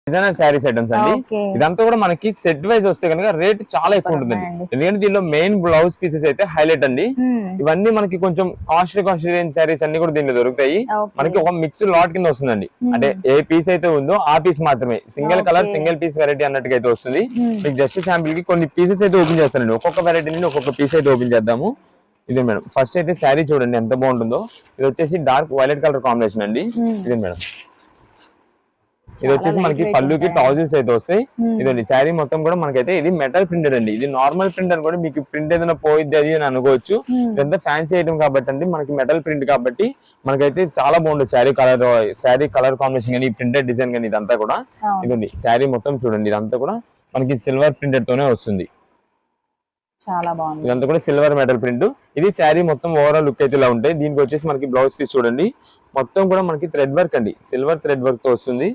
Designer saris items అండి. ఇదంతా కూడా మనకి సెట్ వైజ్ వస్తే కనుక రేట్ చాలా ఎక్కువ ఉంటుందండి. ఎందుకంటే దీనిలో మెయిన్ బ్లౌజ్ పీసెస్ అయితే హైలైట్ అండి. ఇవన్నీ మనకి కొంచెం కాస్ట్లీ రేంజ్ శారీస్ అన్ని కూడా దీనిలో దొరుకుతాయి. మనకి ఒక మిక్స్ లాట్ కింద వస్తుందండి. అంటే ఏ పీస్ అయితే ఉందో ఆ పీస్ మాత్రమే, single colour single piece variety అన్నట్టుగా అయితే వస్తుంది. మీకు జస్ట్ శాంపిల్ కి కొన్ని పీసెస్ అయితే ఓపెన్ చేస్తానండి. ఒక్కొక్క వెరైటీ నుండి ఒక్కొక్క పీస్ అయితే ఓపెన్ చేద్దాము. ఇదే మేడం, ఫస్ట్ అయితే శారీ చూడండి ఎంత బాగుంటుందో. ఇది వచ్చేసి డార్క్ వైలెట్ కలర్ కాంబినేషన్ అండి. ఇదే మేడం, ఇది వచ్చేసి మనకి పళ్ళుకి ట్రౌజర్స్ అయితే వస్తాయి. ఇదండి శారీ మొత్తం కూడా మనకైతే ఇది మెటల్ ప్రింటెడ్ అండి. ఇది నార్మల్ ప్రింట్ అని కూడా మీకు ప్రింట్ ఏదైనా పోయిద్ది అది అని అనుకోవచ్చు. ఇదంతా ఫ్యాన్సీ ఐటమ్ కాబట్టి అండి, మనకి మెటల్ ప్రింట్ కాబట్టి మనకైతే చాలా బాగుంటుంది శారీ కలర్ కాంబినేషన్ కానీ ప్రింటెడ్ డిజైన్ కానీ ఇదంతా కూడా. ఇదండి శారీ మొత్తం చూడండి, ఇదంతా కూడా మనకి సిల్వర్ ప్రింటెడ్ తోనే వస్తుంది. చాలా బాగుంది. ఇదంతా కూడా సిల్వర్ మెటల్ ప్రింట్. ఇది శారీ మొత్తం ఓవరాల్ లుక్ అయితే ఇలా ఉంటాయి. దీనికి వచ్చేసి మనకి బ్లౌజ్ పీస్ చూడండి, మొత్తం కూడా మనకి థ్రెడ్ వర్క్ అండి, సిల్వర్ థ్రెడ్ వర్క్ తో వస్తుంది.